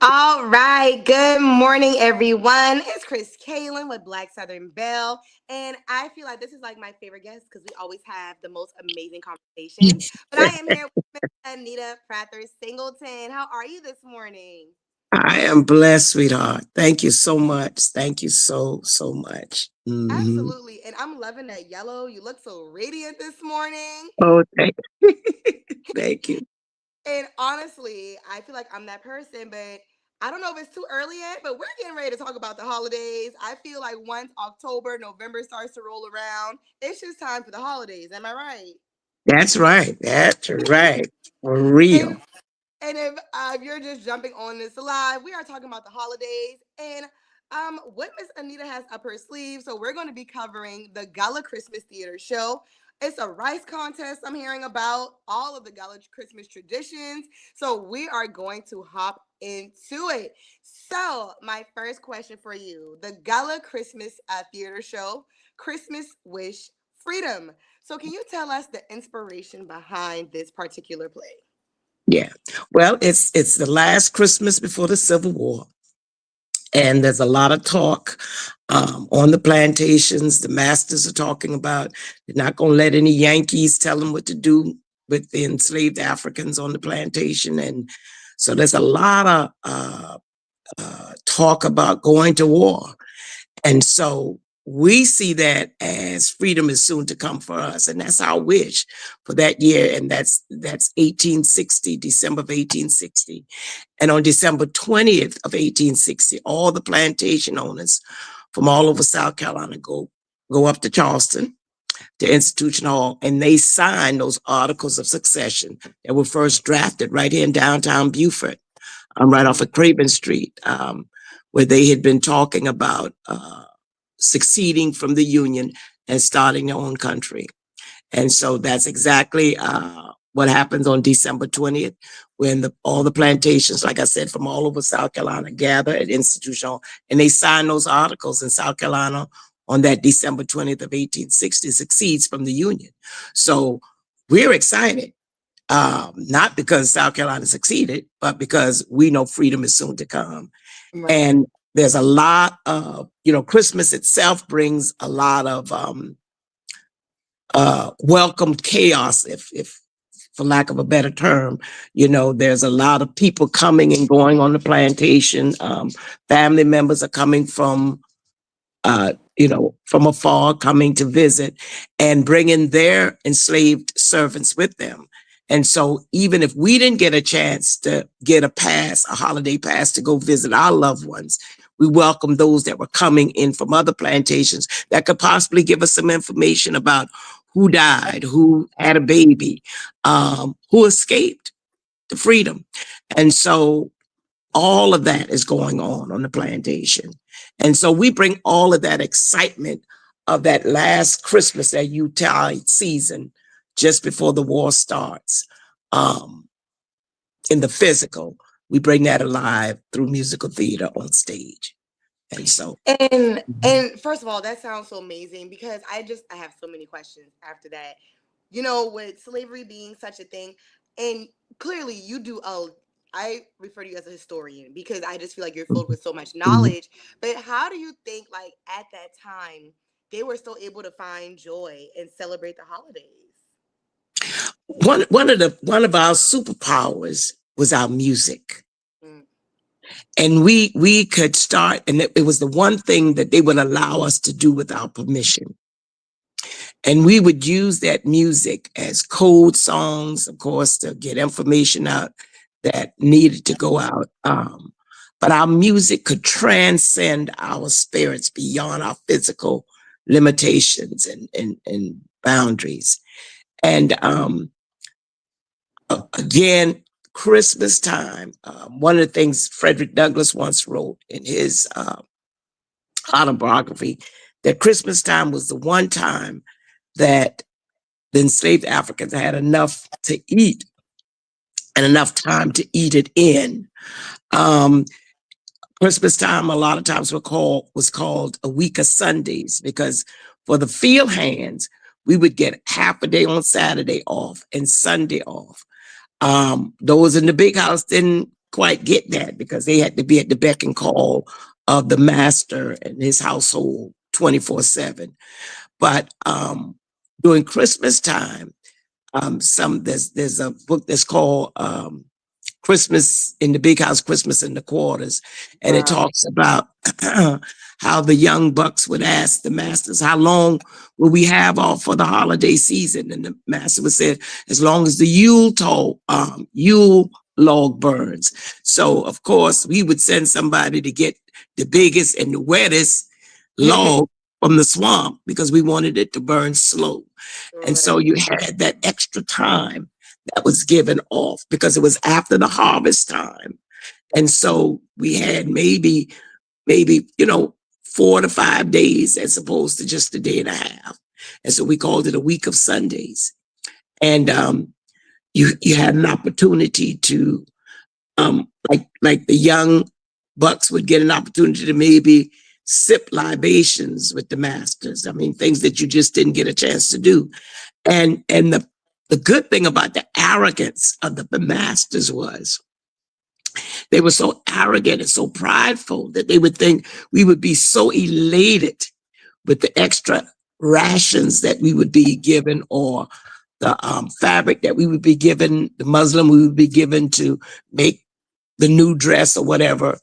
All right. Good morning, everyone. It's Kris Kaylin with Black Southern Belle. And I feel like this is like my favorite guest because we always have the most amazing conversations. But I am here with Miss Anita Prather-Singleton. How are you this morning? I am blessed, sweetheart. Thank you so much. Thank you so much. Absolutely. And I'm loving that yellow. You look so radiant this morning. Oh, thank you. And honestly, I feel like I'm that person, but I don't know if it's too early yet, but we're getting ready to talk about the holidays. I feel like once October, November starts to roll around, it's just time for the holidays. Am I right? That's right. That's right. For And real. if you're just jumping on this live, we are talking about the holidays and what Miss Anita has up her sleeve. So we're going to be covering the Gullah Christmas Theater Show. It's a rice contest I'm hearing about, all of the Gullah Christmas traditions. So we are going to hop into it. So my first question for you, the Gullah Christmas Theater Show, Christmas Wish Freedom. So can you tell us the inspiration behind this particular play? Yeah. Well, it's the last Christmas before the Civil War, and there's a lot of talk on the plantations. The masters are talking about they're not going to let any Yankees tell them what to do with the enslaved Africans on the plantation, and so there's a lot of talk about going to war. And so we see that as freedom is soon to come for us. And that's our wish for that year. And that's 1860, December of 1860. And on December 20th of 1860, all the plantation owners from all over South Carolina go up to Charleston to Institution Hall, and they sign those articles of succession that were first drafted right here in downtown Beaufort, right off of Craven Street, where they had been talking about succeeding from the Union and starting their own country. And so that's exactly what happens on December 20th, when all the plantations, like I said, from all over South Carolina gather at Institution Hall, and they sign those articles in South Carolina on that December 20th of 1860, succeeds from the Union. So we're excited, not because South Carolina succeeded, but because we know freedom is soon to come. Right. And there's a lot of, Christmas itself brings a lot of welcomed chaos, if for lack of a better term. There's a lot of people coming and going on the plantation. Family members are coming from afar, coming to visit and bringing their enslaved servants with them. And so even if we didn't get a chance to get a holiday pass to go visit our loved ones, we welcome those that were coming in from other plantations that could possibly give us some information about who died, who had a baby, who escaped to freedom. And so all of that is going on the plantation. And so we bring all of that excitement of that last Christmas, that Yuletide season, just before the war starts, um, in the physical. We bring that alive through musical theater on stage. And so, And mhm. and first of all, that sounds so amazing because I have so many questions after that. With slavery being such a thing, and clearly you do a I refer to you as a historian because I just feel like you're filled with so much Mhm. knowledge. But how do you think like at that time they were still able to find joy and celebrate the holidays? One of our superpowers was our music. Mm, And we could start, and it was the one thing that they would allow us to do without permission. And we would use that music as code songs, of course, to get information out that needed to go out. But our music could transcend our spirits beyond our physical limitations and boundaries. And again, Christmas time, one of the things Frederick Douglass once wrote in his autobiography, that Christmas time was the one time that the enslaved Africans had enough to eat and enough time to eat it in. Um, Christmas time, a lot of times was called a week of Sundays, because for the field hands, we would get half a day on Saturday off and Sunday off. Those in the big house didn't quite get that because they had to be at the beck and call of the master and his household 24/7. But during Christmas time, there's a book that's called Christmas in the Big House, Christmas in the Quarters. And it Wow. talks about how the young bucks would ask the masters, how long will we have off for the holiday season? And the master would say, as long as the Yule log burns. So of course we would send somebody to get the biggest and the wettest log from the swamp because we wanted it to burn slow. And so Right. you had that extra time that was given off because it was after the harvest time. And so we had maybe, 4 to 5 days as opposed to just a day and a half. And so we called it a week of Sundays. And you had an opportunity to like the young bucks would get an opportunity to maybe sip libations with the masters. I mean, things that you just didn't get a chance to do. And the good thing about the arrogance of the masters was they were so arrogant and so prideful that they would think we would be so elated with the extra rations that we would be given or the fabric that we would be given, the muslin we would be given to make the new dress or whatever,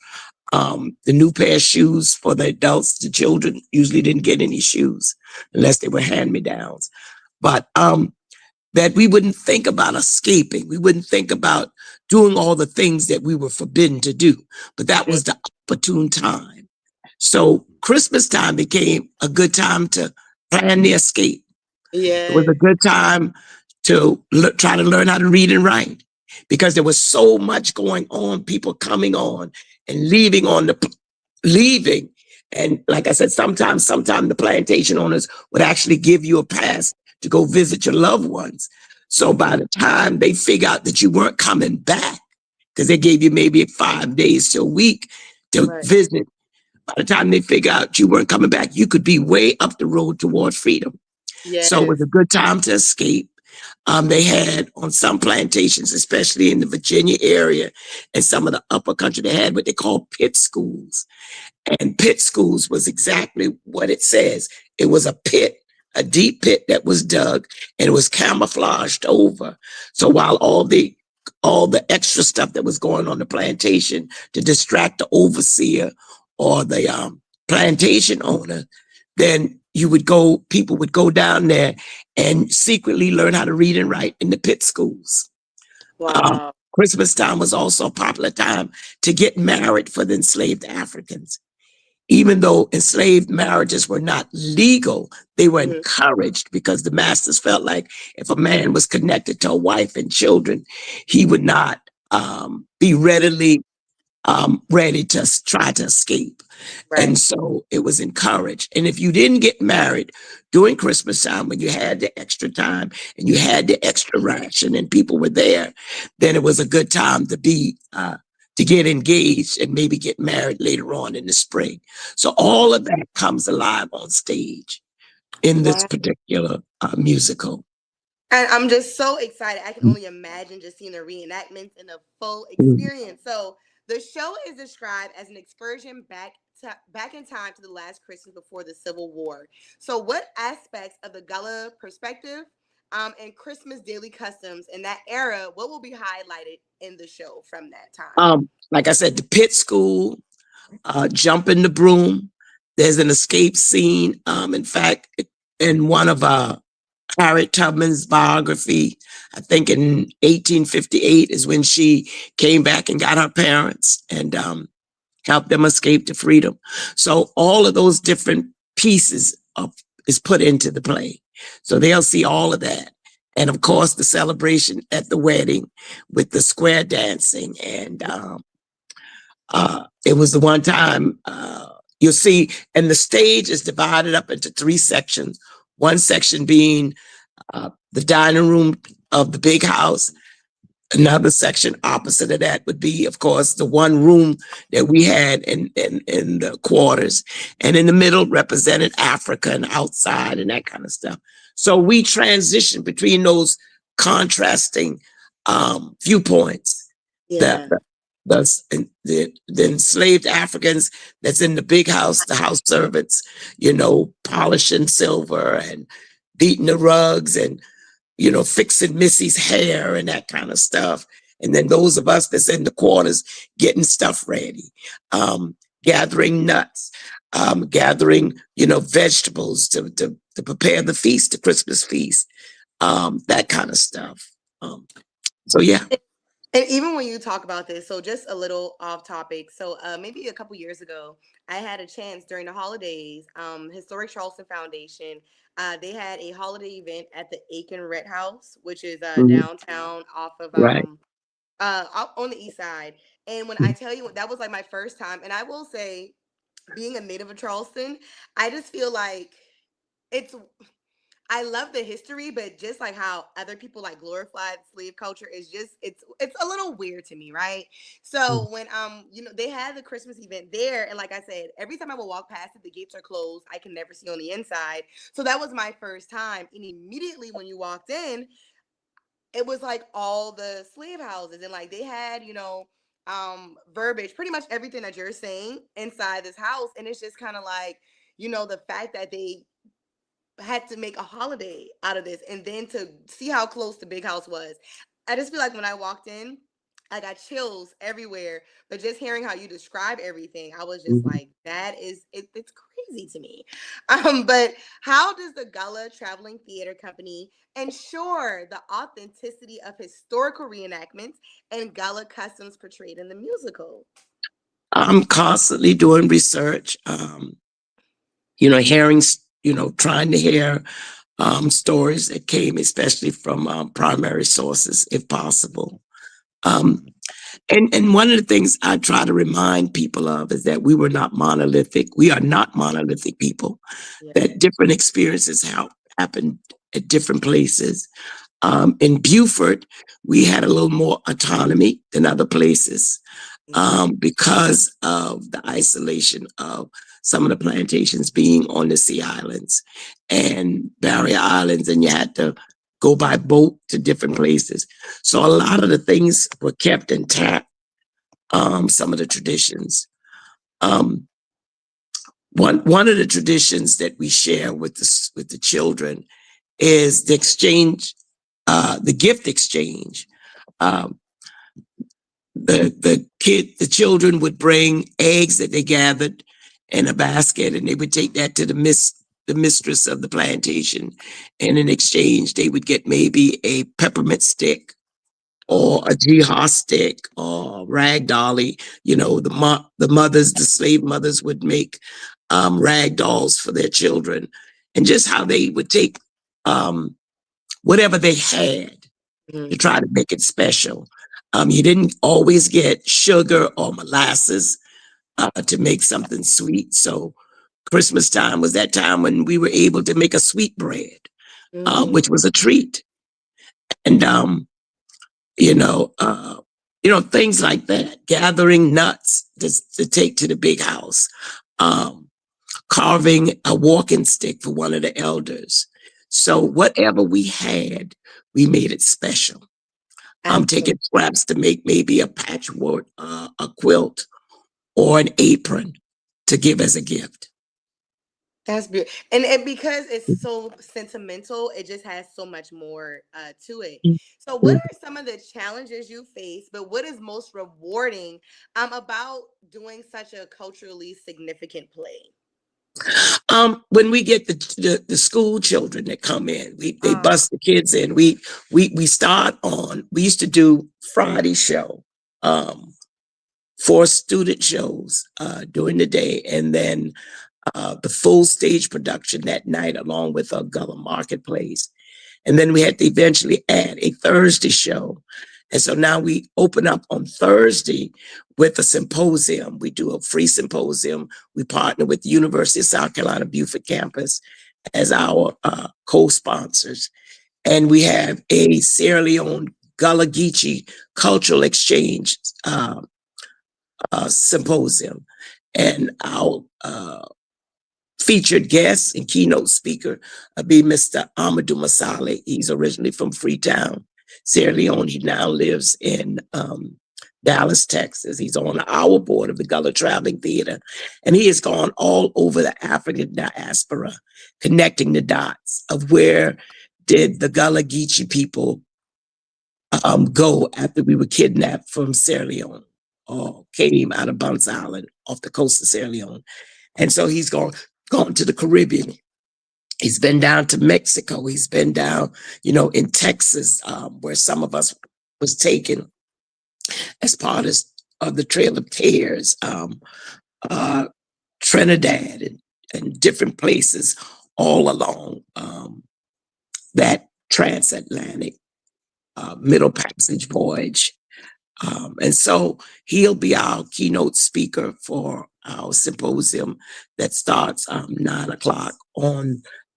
the new pair of shoes for the adults. The children usually didn't get any shoes unless they were hand-me-downs. But that we wouldn't think about escaping. We wouldn't think about doing all the things that we were forbidden to do. But that was the opportune time. So Christmas time became a good time to plan the escape. It was Yeah. a good time to try to learn how to read and write because there was so much going on, people coming on and leaving leaving. And like I said, sometimes the plantation owners would actually give you a pass to go visit your loved ones. So by the time they figure out that you weren't coming back, because they gave you maybe 5 days to a week to Right. visit, by the time they figure out you weren't coming back, you could be way up the road towards freedom. So it was Yes. a good time to escape. They had on some plantations, especially in the Virginia area and some of the upper country, they had what they call pit schools. And pit schools was exactly what it says. It was a pit, a deep pit that was dug and it was camouflaged over. So while all the extra stuff that was going on the plantation to distract the overseer or the plantation owner, then people would go down there and secretly learn how to read and write in the pit schools. Wow. Christmas time was also a popular time to get married for the enslaved Africans. Even though enslaved marriages were not legal, they were Mhm. encouraged because the masters felt like if a man was connected to a wife and children, he would not be ready to try to escape. And Right. so it was encouraged. And if you didn't get married during Christmas time, when you had the extra time and you had the extra ration and people were there, then it was a good time to get engaged and maybe get married later on in the spring. So all of that comes alive on stage in this Wow. particular musical. And I'm just so excited. I can only imagine just seeing the reenactments and the full Mhm. experience. So the show is described as an excursion back in time to the last Christmas before the Civil War. So what aspects of the Gullah perspective and Christmas daily customs in that era, what will be highlighted in the show from that time? Like I said, the pit school, jump in the broom. There's an escape scene. In fact, in one of Harriet Tubman's biography, I think in 1858 is when she came back and got her parents and helped them escape to freedom. So all of those different pieces is put into the play. So they'll see all of that. And of course, the celebration at the wedding with the square dancing and it was the one time you'll see, and the stage is divided up into 3 sections. One section being the dining room of the big house. Another section opposite of that would be, of course, the one room that we had in the quarters. And in the middle represented Africa and outside and that kind of stuff. So we transitioned between those contrasting viewpoints. The, Yeah. the enslaved Africans that's in the big house, the house servants, polishing silver and beating the rugs and, fixing Missy's hair and that kind of stuff. And then those of us that's in the corners getting stuff ready, gathering nuts, gathering, vegetables to prepare the feast, the Christmas feast, that kind of stuff. So yeah. And even when you talk about this, so just a little off topic. So maybe a couple years ago, I had a chance during the holidays. Historic Charleston Foundation, they had a holiday event at the Aiken Red House, which is Mhm. downtown off of Right. up on the east side. And when I tell you that was like my first time, and I will say, being a native of Charleston, I just feel like it's I love the history, but just like how other people like glorify slave culture is just it's a little weird to me, right? So when they had the Christmas event there, and like I said, every time I would walk past it, the gates are closed. I can never see on the inside. So that was my first time. And immediately when you walked in, it was like all the slave houses, and like they had, verbiage, pretty much everything that you're saying inside this house. And it's just kind of like, the fact that they had to make a holiday out of this, and then to see how close the big house was. I just feel like when I walked in, I got chills everywhere. But just hearing how you describe everything, I was just Mhm. like, that is it's crazy to me. But how does the Gullah Traveling Theater Company ensure the authenticity of historical reenactments and Gullah customs portrayed in the musical? I'm constantly doing research, hearing, trying to hear stories that came, especially from primary sources, if possible. Um, and one of the things I try to remind people of is that we were not monolithic. We are not monolithic people. Yeah. That different experiences happen at different places. In Beaufort, we had a little more autonomy than other places, because of the isolation of some of the plantations being on the Sea Islands and Barrier Islands, and you had to go by boat to different places. So a lot of the things were kept intact, some of the traditions. Um, one of the traditions that we share with the children is the exchange, the gift exchange. Um, the children would bring eggs that they gathered in a basket, and they would take that to the mistress of the plantation, and in exchange they would get maybe a peppermint stick or a jihad stick or rag dolly. The slave mothers would make rag dolls for their children, and just how they would take um, whatever they had to Mhm. try to make it special. You didn't always get sugar or molasses to make something sweet. So Christmas time was that time when we were able to make a sweet bread, which was a treat. And you know, uh, things like that. Gathering nuts to take to the big house, um, carving a walking stick for one of the elders. So whatever we had, we made it special. Absolutely. Taking scraps to make maybe a patchwork, a quilt, or an apron to give as a gift. That's beautiful. And because it's so sentimental, it just has so much more to it. So what Mhm. are some of the challenges you face, but what is most rewarding about doing such a culturally significant play? When we get the school children that come in, they Uh, bust the kids in. We start on. We used to do Friday show, um, 4 student shows during the day, and then the full stage production that night, along with a Gullah marketplace. And then we had to eventually add a Thursday show. And so now we open up on Thursday with a symposium. We do a free symposium. We partner with the University of South Carolina Beaufort campus as our co-sponsors. And we have a Sierra Leone Gullah Geechee cultural exchange symposium. And our featured guest and keynote speaker be Mr. Amadou Masale. He's originally from Freetown, Sierra Leone. He now lives in Dallas, Texas. He's on our board of the Gullah Traveling Theater, and he has gone all over the African diaspora, connecting the dots of where did the Gullah Geechee people go after we were kidnapped from Sierra Leone, or came out of Bunce Island off the coast of Sierra Leone. And so he's gone to the Caribbean. He's been down to Mexico. He's been down, in Texas, where some of us was taken as part of the Trail of Tears, uh, Trinidad, and different places all along that transatlantic middle passage voyage. And so he'll be our keynote speaker for our symposium that starts 9 o'clock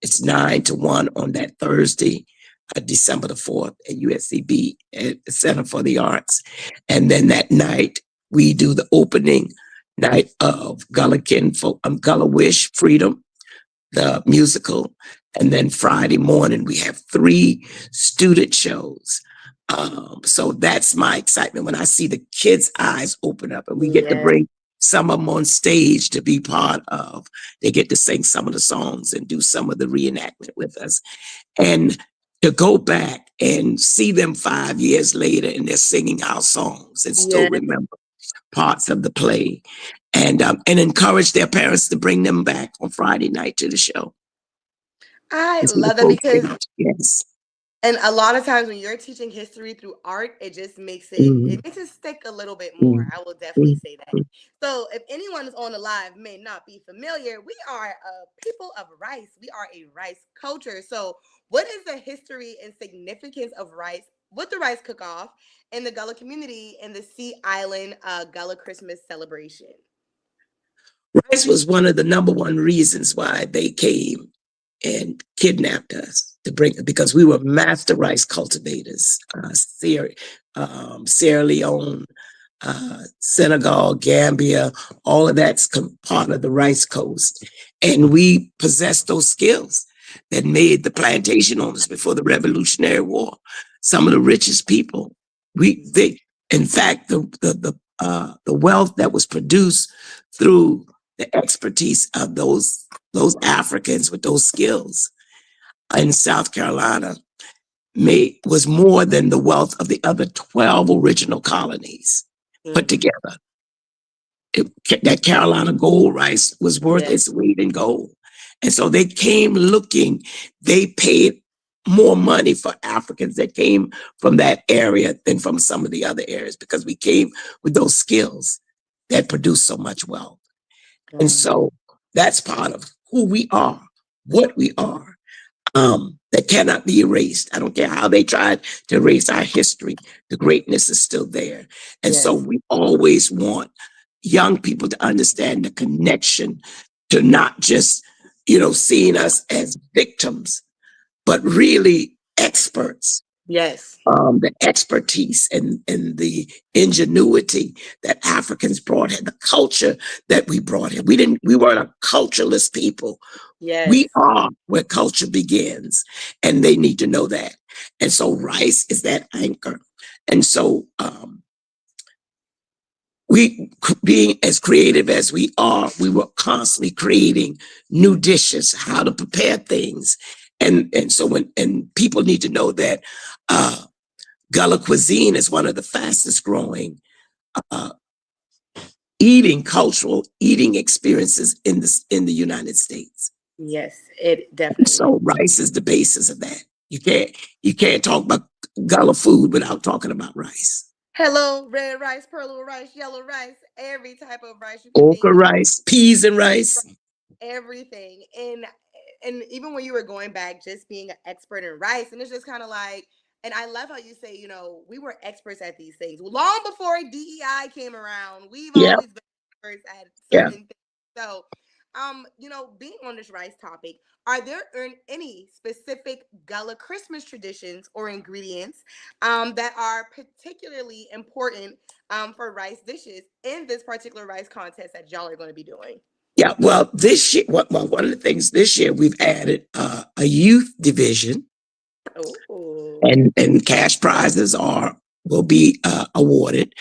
it's 9 to 1 on that Thursday, December the 4th at USCB at the Center for the Arts. And then that night, we do the opening night of Gullah Gullah Wish Freedom, the musical. And then Friday morning, we have 3 student shows. So that's my excitement when I see the kids' eyes open up and we get to bring some of them on stage to be part of. They get to sing some of the songs and do some of the reenactment with us. And to go back and see them 5 years later and they're singing our songs and still remember parts of the play, and encourage their parents to bring them back on Friday night to the show. I love that because yes. And a lot of times when you're teaching history through art, it just makes it makes it stick a little bit more. I will definitely say that. So if anyone is on the live may not be familiar, we are a people of rice. We are a rice culture. So what is the history and significance of rice with the rice cook-off in the Gullah community and the Sea Island Gullah Christmas celebration? Rice was one of the number one reasons why they came and kidnapped us because we were master rice cultivators. Sierra Leone, Senegal, Gambia, all of that's part of the rice coast. And we possessed those skills that made the plantation owners before the Revolutionary War some of the richest people. In fact, the wealth that was produced through the expertise of those Africans with those skills in South Carolina was more than the wealth of the other 12 original colonies put together. That Carolina gold rice was worth its weight in gold. And so they came looking, they paid more money for Africans that came from that area than from some of the other areas because we came with those skills that produce so much wealth. And so that's part of who we are, what we are, that cannot be erased. I don't care how they tried to erase our history. The greatness is still there. And so we always want young people to understand the connection to not just, seeing us as victims, but really experts. The expertise and the ingenuity that Africans brought in, the culture that we brought in. We weren't a cultureless people. We are where culture begins, and they need to know that. And so rice is that anchor. And so we, being as creative as we are, we were constantly creating new dishes, how to prepare things. And so when people need to know that Gullah cuisine is one of the fastest growing cultural eating experiences in the United States. Yes, it definitely. So rice is the basis of that. You can't talk about Gullah food without talking about rice. Hello, red rice, pearl rice, yellow rice, every type of rice you can okra rice, peas and rice, everything. And even when you were going back, just being an expert in rice, and it's just kind of like, and I love how you say, we were experts at these things long before DEI came around. We've always been experts at certain things. So, being on this rice topic, are there any specific Gullah Christmas traditions or ingredients that are particularly important for rice dishes in this particular rice contest that y'all are going to be doing? Yeah, well, this year, one of the things this year we've added a youth division, and cash prizes are will be awarded.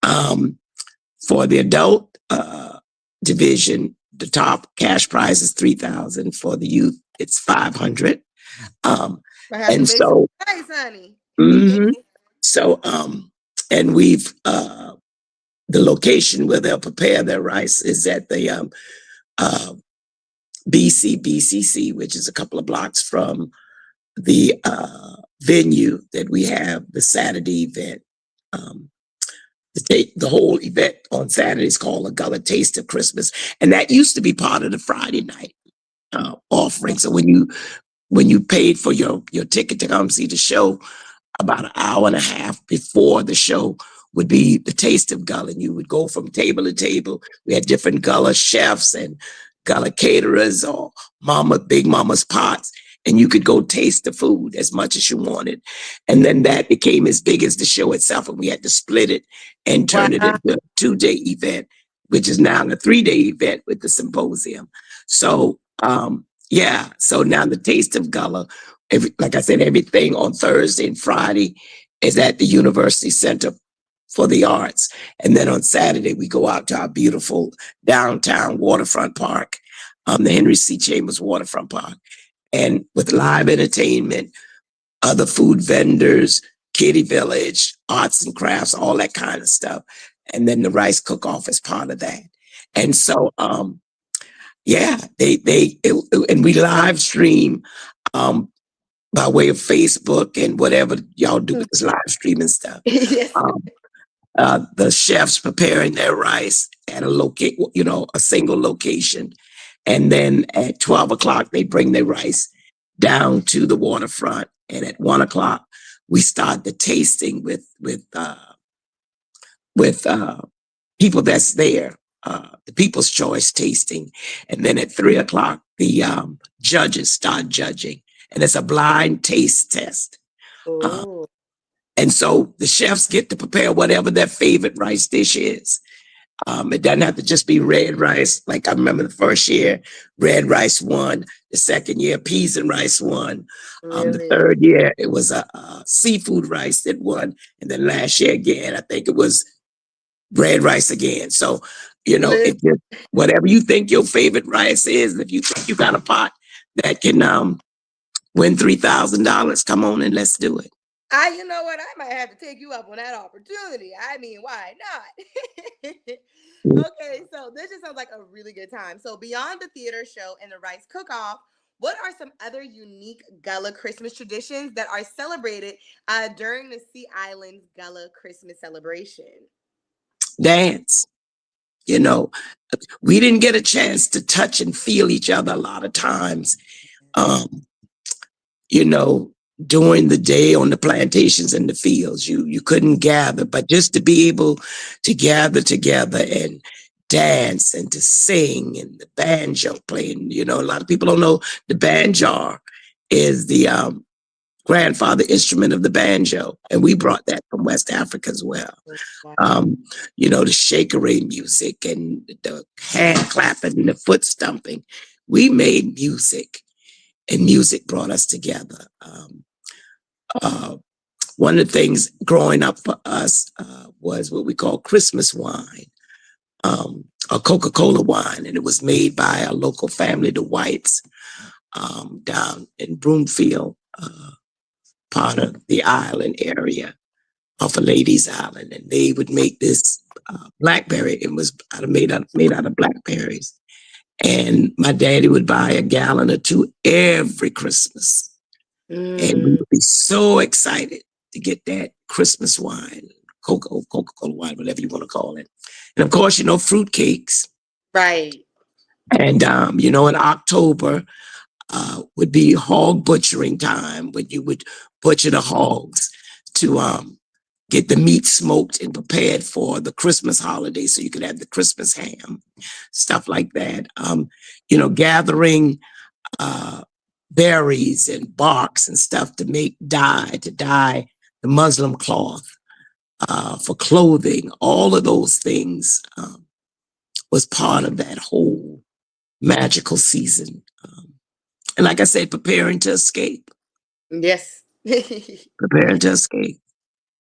Um, for the adult division, the top cash prize is 3,000. For the youth, it's 500. Um, I have to and make some so, space, honey. mhm. So, and we've the location where they'll prepare their rice is at the uh, BCC, which is a couple of blocks from the venue that we have the Saturday event. Um, the whole event on Saturday is called a Gullah Taste of Christmas, and that used to be part of the Friday night offering. So when you paid for your ticket to come see the show, about an hour and a half before the show would be the Taste of Gullah. And you would go from table to table. We had different Gullah chefs and Gullah caterers or Big Mama's Pots. And you could go taste the food as much as you wanted. And then that became as big as the show itself. And we had to split it and turn it Wow. into a 2-day event, which is now a 3-day event with the symposium. So, yeah. So now the Taste of Gullah, like I said, everything on Thursday and Friday is at the University Center for the Arts. And then on Saturday, we go out to our beautiful downtown waterfront park, the Henry C. Chambers Waterfront Park, and with live entertainment, other food vendors, Kitty Village, arts and crafts, all that kind of stuff. And then the rice cook-off is part of that. And so, yeah, and we live stream um, by way of Facebook and whatever y'all do with this live streaming stuff. Yes. Um, the chefs preparing their rice at a single location. And then at 12 o'clock, they bring their rice down to the waterfront. And at 1 o'clock, we start the tasting with people that's there, the People's Choice tasting. And then at 3 o'clock, the judges start judging. And it's a blind taste test. Uh, Oh, and so the chefs get to prepare whatever their favorite rice dish is. It doesn't have to just be red rice. Like I remember the first year, red rice won. The second year, peas and rice won. The really? third year, it was a seafood rice that won. And then last year again, I think it was red rice again. So, Liz, it just, whatever you think your favorite rice is, if you think you got a pot that can win $3,000, come on and let's do it. you know what? I might have to take you up on that opportunity. I mean, why not? Okay, so this just sounds like a really good time. So beyond the theater show and the rice cook-off, what are some other unique Gullah Christmas traditions that are celebrated during the Sea Island's Gullah Christmas celebration? Dance. You know, we didn't get a chance to touch and feel each other a lot of times. Um, you know, during the day on the plantations and the fields, you couldn't gather, but just to be able to gather together and dance and to sing and the banjo playing. A lot of people don't know the banjo is the grandfather instrument of the banjo, and we brought that from West Africa as well. Wow. The shakeree music and the hand clapping and the foot stumping. We made music, and music brought us together. Uh, One of the things growing up for us was what we call Christmas wine, a Coca-Cola wine, and it was made by a local family, the Whites, down in Broomfield, part of the island area off of Ladies Island, and they would make this blackberry. It was made out of blackberries, and my daddy would buy a gallon or two every Christmas, and we Mm, would be so excited to get that Christmas wine, Coca-Cola wine, whatever you want to call it, and of course, fruit cakes, right. and in October. Would be hog butchering time when you would butcher the hogs to get the meat smoked and prepared for the Christmas holiday so you could have the Christmas ham, stuff like that. Gathering berries and barks and stuff to dye the muslin cloth for clothing. All of those things was part of that whole magical season. And like I said, preparing to escape. Yes. Preparing to escape.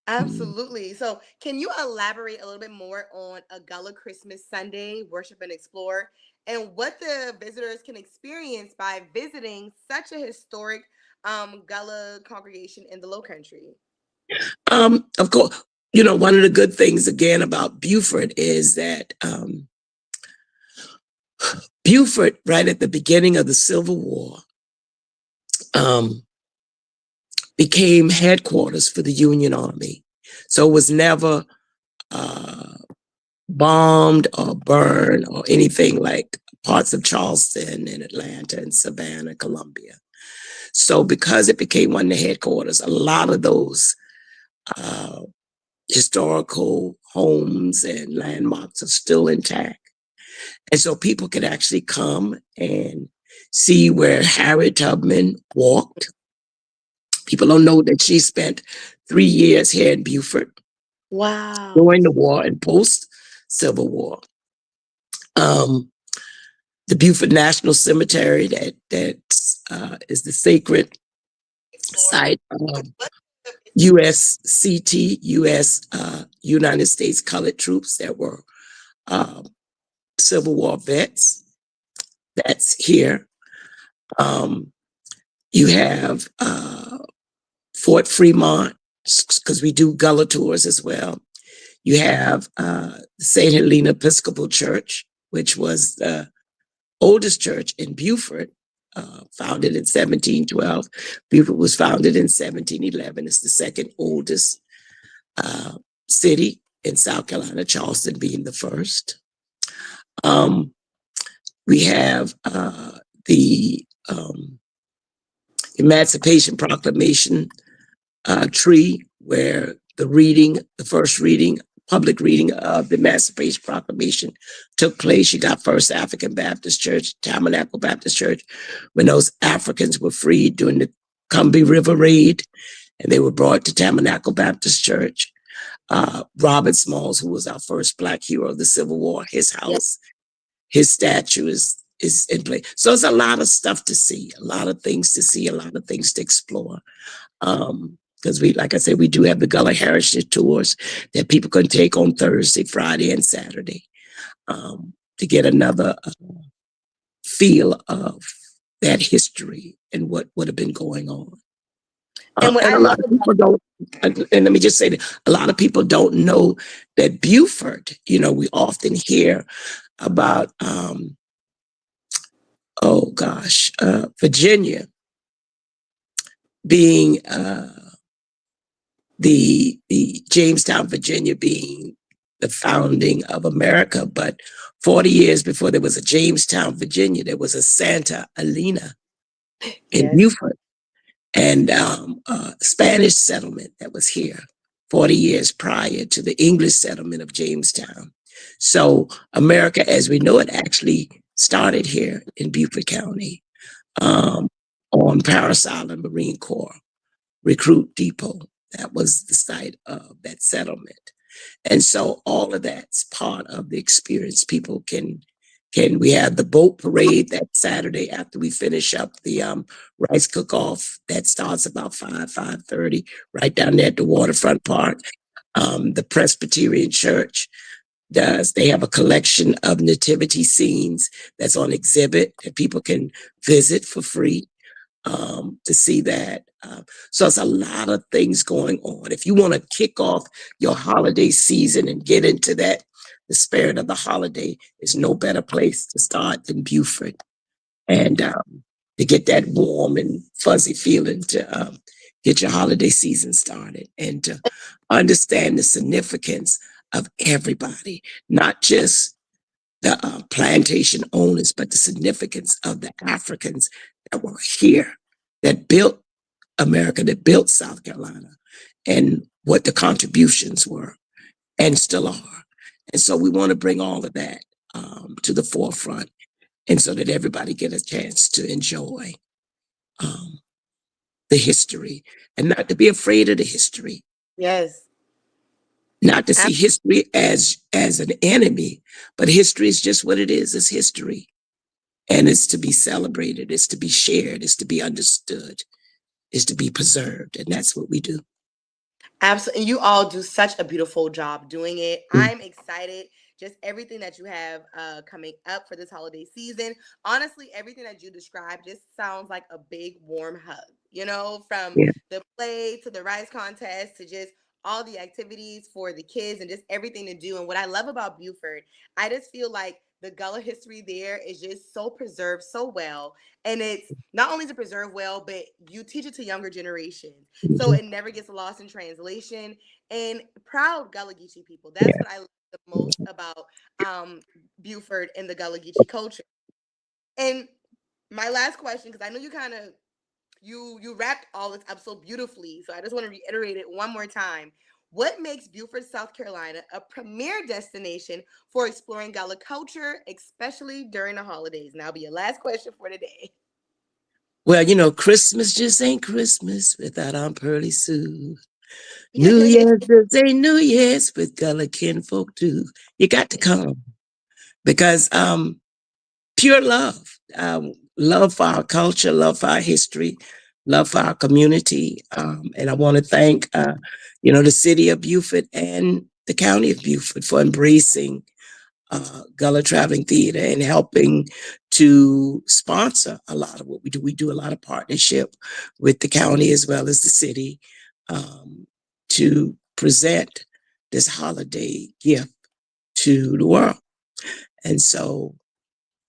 Mm. Absolutely. So, can you elaborate a little bit more on a Gullah Christmas Sunday worship and explore and what the visitors can experience by visiting such a historic Gullah congregation in the Low Country? Of course, one of the good things again about Beaufort is that Beaufort, right at the beginning of the Civil War, um, became headquarters for the Union Army. So it was never uh, bombed or burned or anything like parts of Charleston and Atlanta and Savannah, Columbia. So because it became one of the headquarters, a lot of those uh, historical homes and landmarks are still intact. And so people can actually come and see where Harriet Tubman walked. People don't know that she spent 3 years here in Beaufort Wow. during the war and post Civil War. Um, the Beaufort National Cemetery, that is the sacred Explore. site of USCT, U.S. United States Colored Troops that were um, Civil War vets. That's here. Um, you have Fort Fremont, because we do Gullah tours as well. You have St. Helena Episcopal Church, which was the oldest church in Beaufort, founded in 1712. Beaufort was founded in 1711. It's the second oldest uh, city in South Carolina, Charleston being the first. Um, we have the Emancipation Proclamation tree, where the first reading, public reading of the Emancipation Proclamation took place. You got First African Baptist Church, Tabernacle Baptist Church, when those Africans were freed during the Combahee River raid, and they were brought to Tabernacle Baptist Church. Robert Smalls, who was our first Black hero of the Civil War, his Yeah. house, his statue is in place. So it's a lot of stuff to see, a lot of things to see, a lot of things to explore. Because like I said, we do have the Gullah Heritage Tours that people can take on Thursday, Friday, and Saturday to get another feel of that history and what would have been going on. And what And I a lot love of about people don't, and let me just say that a lot of people don't know that Beaufort, we often hear about, oh gosh, Virginia being the Jamestown, Virginia being the founding of America, but 40 years before there was a Jamestown, Virginia, there was a Santa Elena in yes. Beaufort, and Spanish settlement that was here 40 years prior to the English settlement of Jamestown. So America, as we know it, actually started here in Beaufort County um, on Parris Island Marine Corps Recruit Depot. That was the site of that settlement. And so all of that's part of the experience. People can we have the boat parade that Saturday after we finish up the rice cook-off that starts about 5:30 right down there at the waterfront park. The Presbyterian Church does, they have a collection of nativity scenes that's on exhibit that people can visit for free to see that. So it's a lot of things going on. If you want to kick off your holiday season and get into that, the spirit of the holiday, is no better place to start than Beaufort. And to get that warm and fuzzy feeling to get your holiday season started and to understand the significance of everybody, not just the plantation owners, but the significance of the Africans that were here, that built America, that built South Carolina, and what the contributions were and still are. And so we want to bring all of that to the forefront, and so that everybody get a chance to enjoy um, the history and not to be afraid of the history, Yes. not to see history as an enemy, but history is just what it is. It's history. And it's to be celebrated, it's to be shared, it's to be understood, it's to be preserved. And that's what we do. Absolutely. You all do such a beautiful job doing it. Mm. I'm excited. Just everything that you have coming up for this holiday season. Honestly, everything that you described just sounds like a big warm hug. From Yeah, the play to the rice contest to just all the activities for the kids and just everything to do. And what I love about Buford, I just feel like the Gullah history there is just so preserved so well. And it's not only to preserve well, but you teach it to younger generations so mhm, it never gets lost in translation. And proud Gullah Geechee people. That's yeah. what I love the most about Buford and the Gullah Geechee culture. And my last question, because I know you kind of you wrapped all this up so beautifully, so I just want to reiterate it one more time. What makes Beaufort, South Carolina, a premier destination for exploring Gullah culture, especially during the holidays? And that'll be your last question for today. Well, Christmas just ain't Christmas without Aunt Pearlie Sue. New Year's just ain't New Year's with Gullah kinfolk too. You got to come because pure love, love for our culture, love for our history, love for our community. And I want to thank, the city of Beaufort and the county of Beaufort for embracing Gullah Traveling Theater and helping to sponsor a lot of what we do. We do a lot of partnership with the county as well as the city um, to present this holiday gift to the world. And so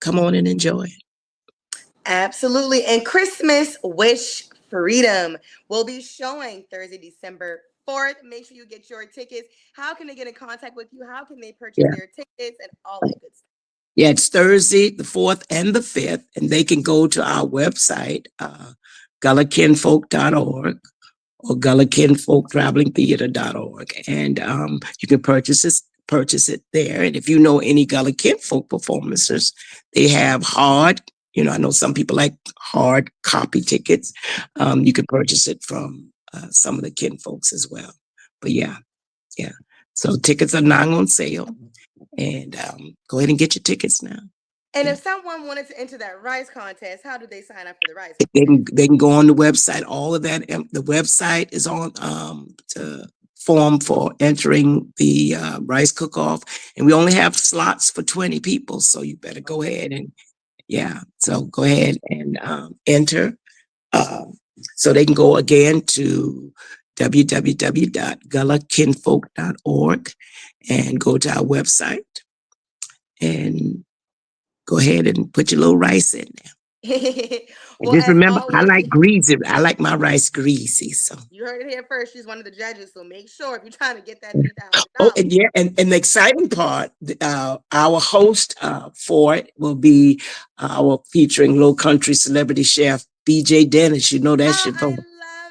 come on and enjoy it. Absolutely. And Christmas Wish Freedom will be showing Thursday, December 4th. Make sure you get your tickets. How can they get in contact with you? How can they purchase Yeah. their tickets and all that good stuff? Yeah, it's Thursday, the 4th and the 5th, and they can go to our website, gullahkinfolk.org or gullahkinfolktravelingtheater.org. And you can purchase it there. And if you know any Gullah Kinfolk performances, they have I know some people like hard copy tickets. You can purchase it from some of the kinfolks as well. But yeah, yeah. So tickets are now on sale. And go ahead and get your tickets now. And Yeah. if someone wanted to enter that rice contest, how do they sign up for the rice They can go on the website. All of that, the website is on to form for entering the rice cook-off, and we only have slots for 20 people, so you better go contest? ahead and yeah. So go ahead and enter. Um, so they can go again to www.gullahkinfolk.org and go to our website and go ahead and put your little rice in there. And Well, just as remember, I always, like greasy. I like my rice greasy. So, you heard it here first. She's one of the judges, so make sure if you're trying to get that $3,000. oh, and yeah, and the exciting part, our host for it will be our featuring low country celebrity chef BJ Dennis. You know that's Oh, your I vote. love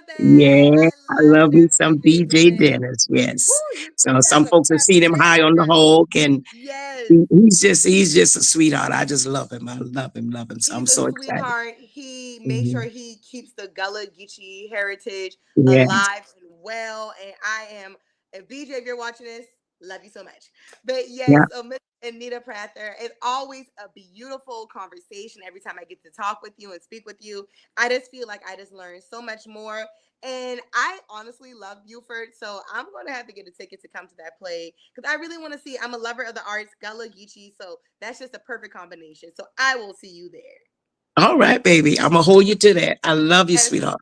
that. Yeah, I I love love me Chef some BJ BJ Dennis. Dennis. Yes. Woo, So you got some some folks have prep seen him high today, on the honey. hog, and Yes. he's just a sweetheart. I just love him. I love him, love him. So I'm He's a so excited. sweetheart. He makes sure Mhm. he keeps the Gullah Geechee heritage Yeah, alive and well. And I am, and BJ, if you're watching this, love you so much. But yes, yeah. so Miss Anita Prather, it's always a beautiful conversation every time I get to talk with you and speak with you. I just feel like I just learned so much more. And I honestly love Buford, so I'm gonna have to get a ticket to come to that play because I really want to see. I'm a lover of the arts, Gullah Geechee, so that's just a perfect combination. So I will see you there. All right, baby. I'm gonna hold you to that. I love you, Yes, sweetheart.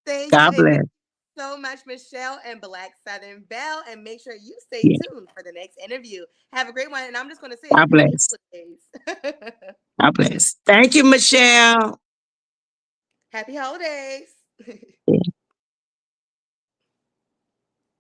thank you, God and thank bless. you so much, Michelle and Black Southern Belle. And make sure you stay Yeah, tuned for the next interview. Have a great one, and I'm just gonna say God happy bless. holidays. God bless. Thank you, Michelle. Happy holidays.